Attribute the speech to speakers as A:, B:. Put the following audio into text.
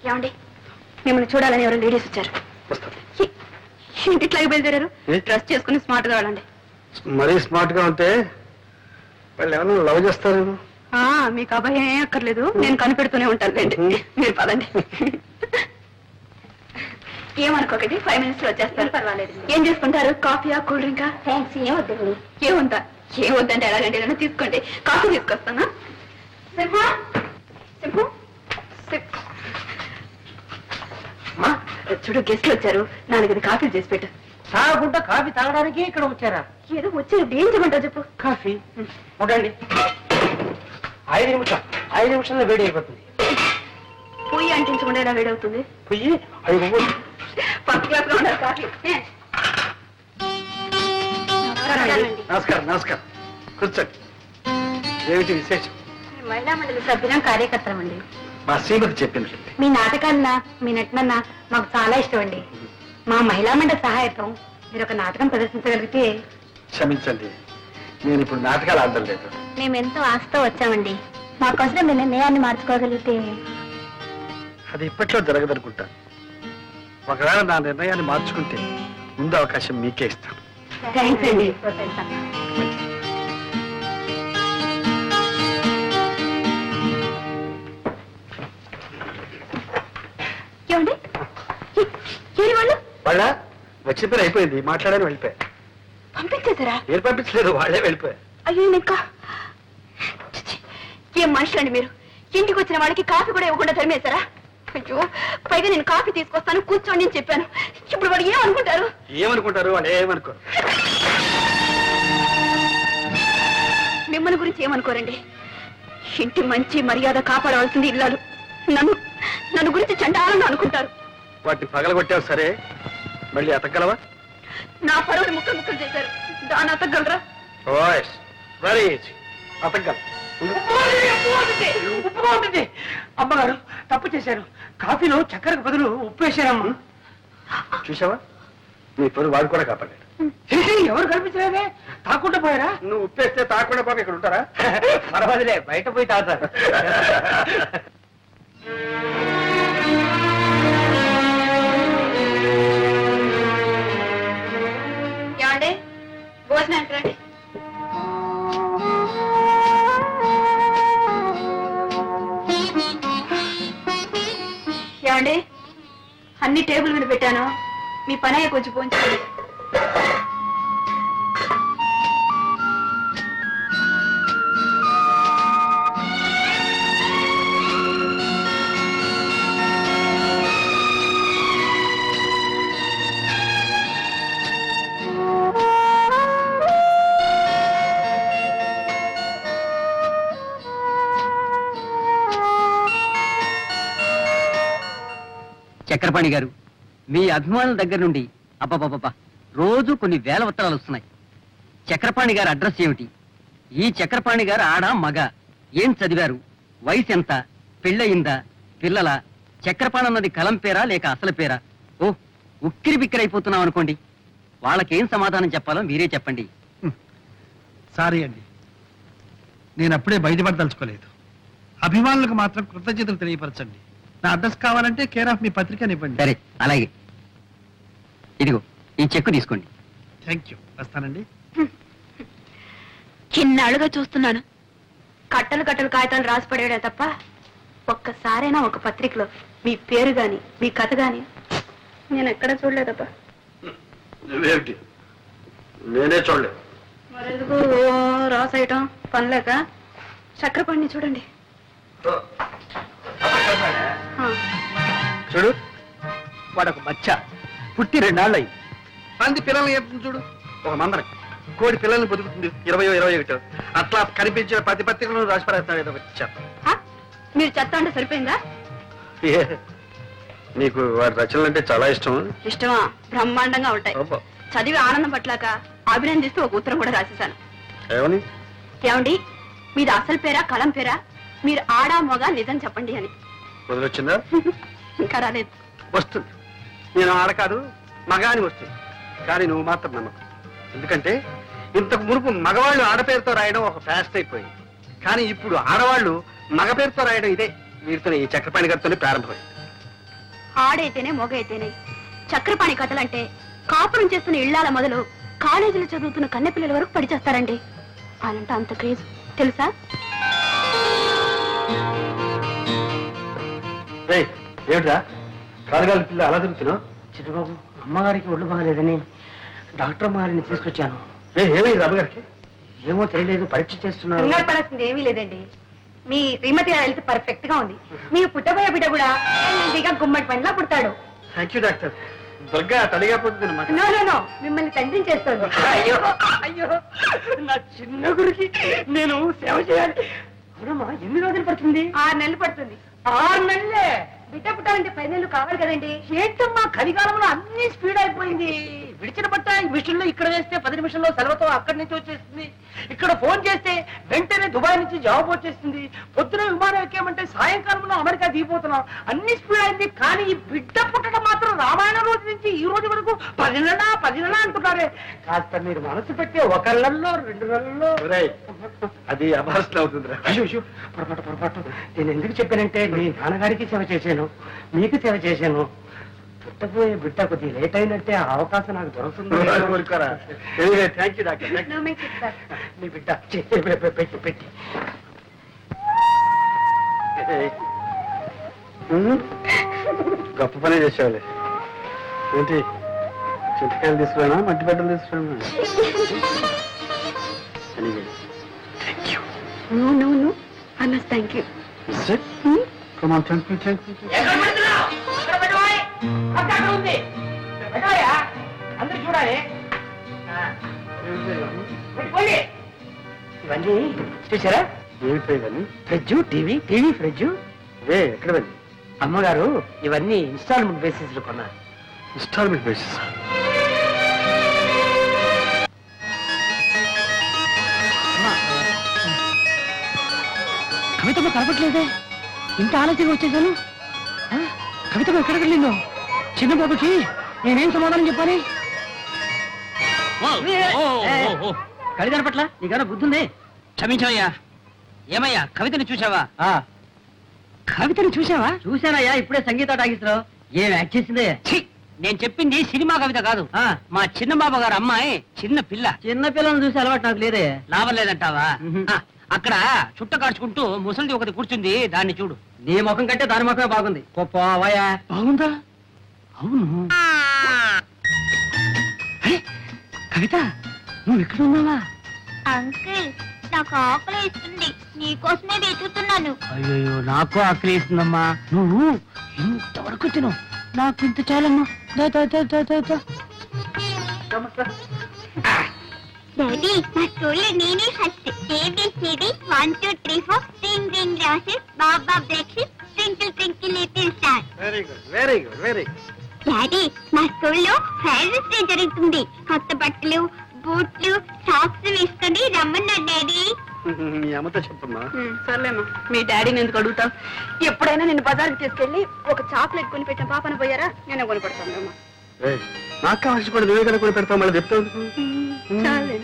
A: ఏమండి మిమ్మల్ని చూడాలని ఎవరు లేడీస్ వచ్చారు. ఇంటిట్లాగే బయలుదేరారు. డ్రెస్ చేసుకుని స్మార్ట్ గా వెళ్ళండి.
B: మరీ స్మార్ట్ గా ఉంటే వాళ్ళు ఏమన్నా లవ్ చేస్తారేమో.
A: మీకు అభయం ఏం అక్కర్లేదు, నేను కనిపెడుతూనే ఉంటాను లేండి. మీరు పదండి. ఏమనుకోకండి, 5 minutes లో వచ్చేస్తారు. పర్వాలేదు. ఏం చేసుకుంటారు? కాఫీయా, కూల్ డ్రింకా? థ్యాంక్స్. ఏమొద్దండి. ఏముందా? ఏమొద్దంటే ఎలాగండి, ఏదైనా తీసుకోండి. కాఫీ తీసుకొస్తానా? సింహం సింహం చూడు, గెస్ట్లు వచ్చారు. 4 కాఫీలు చేసి పెట్టు.
C: తాగకుండా కాఫీ తాగడానికి ఇక్కడ వచ్చారా?
A: ఏదో వచ్చారు. ఏం చెప్పంటావు చెప్పు.
C: కాఫీ ఉండండి. 5 నిమిషంలో వేడి అయిపోతుంది.
A: పొయ్యి అంటించకుండా ఎలా వేడవుతుంది?
C: పొయ్యి
A: ఫస్ట్ క్లాస్ గా ఉండాలి కాఫీ.
B: నమస్కారం. నమస్కారం. కూర్చోండి. ఏమిటి విశేషం?
A: మహిళా మండలి సభ్యులం, కార్యకర్తలం అండి.
B: మా శ్రీమతి చెప్పింది.
A: మీ నాటకాలన్నా మీ నటనన్నా మాకు చాలా ఇష్టం అండి. మా మహిళా మండలి సహాయతం మీరు ఒక నాటకం ప్రదర్శించగలిగితే.
B: క్షమించండి, నేను ఇప్పుడు నాటకాలు ఆడడం లేదు.
A: మేమెంతో ఆశతో వచ్చామండి. మాకోసం మీ నిర్ణయాన్ని మార్చుకోగలిగితే.
B: అది ఇప్పట్లో జరగదనుకుంటాను. ఒకవేళ నా నిర్ణయాన్ని మార్చుకుంటే ముందు అవకాశం మీకే ఇస్తాను.
A: థ్యాంక్స్ అండి. ఏమండి
B: వాళ్ళ వచ్చిన పని అయిపోయింది, మాట్లాడని వెళ్ళిపోయా.
A: పంపించేశారా?
B: మీరు పంపించలేదు, వాళ్ళే వెళ్ళిపోయా.
A: అయ్యో ఇంకా ఏం మనుషులండి మీరు. ఇంటికి వచ్చిన వాళ్ళకి కాఫీ కూడా ఇవ్వకుండా తరిమేశారా? అయ్యో, పైగా నేను కాఫీ తీసుకొస్తాను కూర్చోండి అని చెప్పాను. ఇప్పుడు వాడు ఏమనుకుంటారు?
B: ఏమనుకుంటారు? వాళ్ళు ఏమనుకోరు.
A: మిమ్మల్ని గురించి ఏమనుకోరండి. ఇంటి మంచి మర్యాద కాపాడవలసింది ఇల్లాలు. నన్ను గురించి చండాలంగా అనుకుంటారు.
B: వాటిని పగలగొట్టావు సరే, మళ్ళీ అతగలవా?
A: నా పరువుని ముక్కలు చేశారు, దాన్ని అతగలరా?
B: Very easy, అతగల.
C: అమ్మగారు తప్పు చేశారు. కాఫీలో చక్కెరకు బదులు ఉప్పు వేశారమ్మా.
B: చూసావా, నీ పరువు వాడు కూడా కాపాడాడు.
C: ఎవరు కనిపించలేదే, తాకుండా పోయారా?
B: నువ్వు ఉప్పేస్తే తాకుండా పాప ఇక్కడ ఉంటారా?
C: పర్వాలేదే, బయట పోయి తాగుతారు.
A: ఏమండి, భోజనానికి రండి. ఏమండి, అన్ని టేబుల్ మీద పెట్టాను. మీ పని అయ్యే కొంచెం పోంచుకోండి.
D: చక్రపాణి గారు, మీ అభిమానుల దగ్గర నుండి అబ్బబ్బబ్బా రోజు కొన్ని వేల ఉత్తరాలు వస్తున్నాయి. చక్రపాణి గారి అడ్రస్ ఏమిటి? ఈ చక్రపాణి గారు ఆడ మగ? ఏం చదివారు? వయసు ఎంత? పెళ్ళయిందా? పిల్లల? చక్రపాణి అన్నది కలం పేరా లేక అసలు పేరా? ఓ, ఉక్కిరి బిక్కిరైపోతున్నాం అనుకోండి. వాళ్ళకేం సమాధానం చెప్పాలో మీరే చెప్పండి.
E: సారీ అండి, నేను అప్పుడే బయటపడదలుచుకోలేదు. అభిమానులకు మాత్రం కృతజ్ఞతలు తెలియపరచండి. నా అడ్రస్ కావాలంటే కేర్ ఆఫ్ మీ పత్రికనివ్వండి.
D: సరే, అలాగే. ఇదిగో ఈ చెక్కు తీసుకోండి.
E: Thank you. వస్తానండి.
A: చిన్నాళ్ళుగా చూస్తున్నాను. కట్టలు కట్టలు కాగితాలు రాసి పడేయడే తప్ప ఒక్కసారైనా ఒక పత్రికలో మీ పేరు గాని మీ కథ గాని నేను ఎక్కడ చూడలేదబ్బా.
B: నువ్వేమిటి? నేనే చూడలేదు.
A: మరెందుకు రాసేయటం పనిలేక? చక్రపాణిని చూడండి.
B: చూడు,
C: వాడొక బచ్చ పుట్టి 2 నాళ్ళు అయింది.
B: మంది పిల్లల్ని చెప్తుంది చూడు. ఒక మందన కోడి పిల్లల్ని బతుకుతుంది 20-21. అట్లా కనిపించిన ప్రతి పత్రికలను రాసి పడేస్తాడు. ఏదో
A: మీరు చెత్త అంటే సరిపోయిందా?
B: నీకు వాడి రచనలు అంటే చాలా ఇష్టం.
A: ఇష్టమా? బ్రహ్మాండంగా ఉంటాయి. చదివి ఆనందం పట్లాక అభినందిస్తూ ఒక ఉత్తరం కూడా రాసేశాను.
B: ఏమని?
A: ఏమండి, మీది అసలు పేరా కలం పేరా? మీరు ఆడా మగ నిజం చెప్పండి అని.
B: వదిలొచ్చిందా?
A: ఇంకా రాలేదు.
B: వస్తుంది. నేను ఆడ కాదు మగ అని వస్తుంది. కానీ నువ్వు మాత్రం నమ్మకం. ఎందుకంటే ఇంతకు మునుపు మగవాళ్ళు ఆడపేరుతో రాయడం ఒక ఫ్యాస్ట్ అయిపోయింది. కానీ ఇప్పుడు ఆడవాళ్ళు మగ పేరుతో రాయడం ఇదే వీరితో ఈ చక్రపాణి గారితోనే ప్రారంభమైంది.
A: ఆడైతేనే మొగ అయితేనే చక్రపాణి కథలంటే కాపురం చేస్తున్న ఇళ్ళాల మొదలు కాలేజీలో చదువుతున్న కన్నెపిల్లల వరకు పడిచేస్తారండి. అలాంటే అంత క్రేజ్ తెలుసా?
B: ఏమిటా కాలుగాలి పిల్ల అలా తిరుగుతున్నావు?
C: చిన్నబాబు, అమ్మగారికి ఒళ్ళు బాగలేదని డాక్టర్ అమ్మగారిని తీసుకొచ్చాను.
B: ఏమైంది అమ్మగారికి?
C: ఏమో తెలియలేదు, పరీక్ష చేస్తున్నారు.
A: కంగారు పడాల్సింది ఏమీ లేదండి. మీ శ్రీమతి హెల్త్ పర్ఫెక్ట్ గా ఉంది. మీకు పుట్టబోయే బిడ్డ కూడా హెల్తీగా గుమ్మడి పండ్లా పుడతాడు.
B: Thank you doctor. దుర్గా తడిగా పోతుంది అన్నమాట.
A: నో నో నో, మిమ్మల్ని తండ్రిని చేస్తుంది.
C: అయ్యో అయ్యో, నా చిన్న గురికి నేను సేవ చేయాలి. అవునమ్మా, ఎన్ని రోజులు పడుతుంది?
A: 6 నెలలు పడుతుంది.
C: 6 నెలలే?
A: బిడ్డ పుట్టాలంటే 10 నెలలు కావాలి కదండి.
C: ఏంటమ్మా, కలికాలంలో అన్ని స్పీడ్ అయిపోయింది. విడిచిన బట్ట ఈ మిషన్ లో ఇక్కడ వేస్తే 10 నిమిషంలో సెలవుతో అక్కడి నుంచి వచ్చేస్తుంది. ఇక్కడ ఫోన్ చేస్తే వెంటనే దుబాయ్ నుంచి జవాబు వచ్చేస్తుంది. పొద్దున విమానం ఎక్కామంటే సాయంకాలంలో అమెరికా దిగిపోతున్నాం. అన్ని స్పీడ్ అయింది. కానీ ఈ బిడ్డ పుట్టడం మాత్రం రామాయణ రోజు నుంచి ఈ రోజు వరకు 10 నెలలా అంటున్నారే. కాస్త మీరు మనసు పెట్టి 1 నెలలో 2 నెలల్లో.
B: అది అభాసన అవుతుందిరా.
C: అయ్యో, పొరపాటు. నేను ఎందుకు చెప్పానంటే, మీ నాన్నగారికి సేవ చేశాను, మీకు సేవ చేశాను. పుట్టబోయే బిడ్డ కొద్ది లేట్ అయినట్టే ఆ అవకాశం నాకు దొరుకుతుంది.
B: Thank you doctor.
A: No make it back.
C: మీ బిడ్డ పెట్టి
B: గొప్ప పనే చేసేవాళ్ళే. ఏంటి చింతకాయలు తీసుకురానా, మట్టి బట్టలు తీసుకురానా?
A: No no no, I must thank you.
B: Come on, thank you.
C: అందరు చూడాలి. ఇవన్నీ చూసారా?
B: ఏమిటో ఇవన్నీ?
C: Fridge, TV, fridge.
B: ఎక్కడ వెళ్ళి?
C: అమ్మగారు ఇవన్నీ ఇన్స్టాల్మెంట్ బేసిస్ లో కొన్నారు.
B: Instalment basis.
C: కవితమ్మ కనపట్లేదే, ఇంత ఆలస్యంగా వచ్చేసాను. కవితమ్మ ఎక్కడికి వెళ్ళిందో? చిన్న బాబుకి నేనేం సమాధానం చెప్పాలి?
D: కవి కనపట్ల నీకన్నా బుద్ధుంది?
C: క్షమించవయ్యా. ఏమయ్యా, కవితని చూసావా?
D: కవితని చూసావా? చూశానయ్యా, ఇప్పుడే సంగీత టాకీస్లో. ఏం యాక్ట్ చేసిందే?
C: నేను చెప్పింది సినిమా కవిత కాదు. మా చిన్న బాబు గారు అమ్మాయి చిన్న పిల్ల.
D: చిన్న పిల్లలను చూసి అలవాటు నాకు లేదే.
C: లాభం లేదంటావా? అక్కడ చుట్ట కాడ్చుకుంటూ ముసలిది ఒకటి కూర్చుంది, దాన్ని చూడు.
D: నీ ముఖం కంటే దాని ముఖమే బాగుంది. పోవాయా?
C: బాగుందా? అవును. కవిత, నువ్వు ఎక్కడ ఉన్నావా?
F: అంకుల్, నాకు ఆకలి ఇస్తుంది, నీకోసమే వెతుకుతున్నాను.
C: అయ్యో, నాకు ఆకలి ఇస్తుందమ్మా. నువ్వు ఇంతవరకు తిను, నాకు ఇంత చాలమ్మా.
F: డాడీ, మా స్కూల్లో నేనే first. ABCD 1 2 3 4 ring ring roses, బాబా breakfast, twinkle twinkle little star.
B: Very good.
F: Daddy, మా స్కూల్లో ఫైర్స్ డే జరుగుతుంది. కొత్త బట్టలు, బూట్లు, సాక్స్ వేసుకొని రమ్మన్నారు డాడీ.
B: మీ అమ్మతో చెప్పమ్మా.
A: సర్లేమ్మా, మీ డాడీని ఎందుకు అడుగుతావు? ఎప్పుడైనా నిన్ను బజార్కి తీసుకెళ్లి ఒక చాక్లెట్ కొని పెట్టిన పాపన పోయారా? నేనే కొని పెడతాను.
B: నాకు కావాల్సి కూడా నువ్వే కదా కొని పెడతావు, మళ్ళీ చెప్తావు.
A: చాలండి.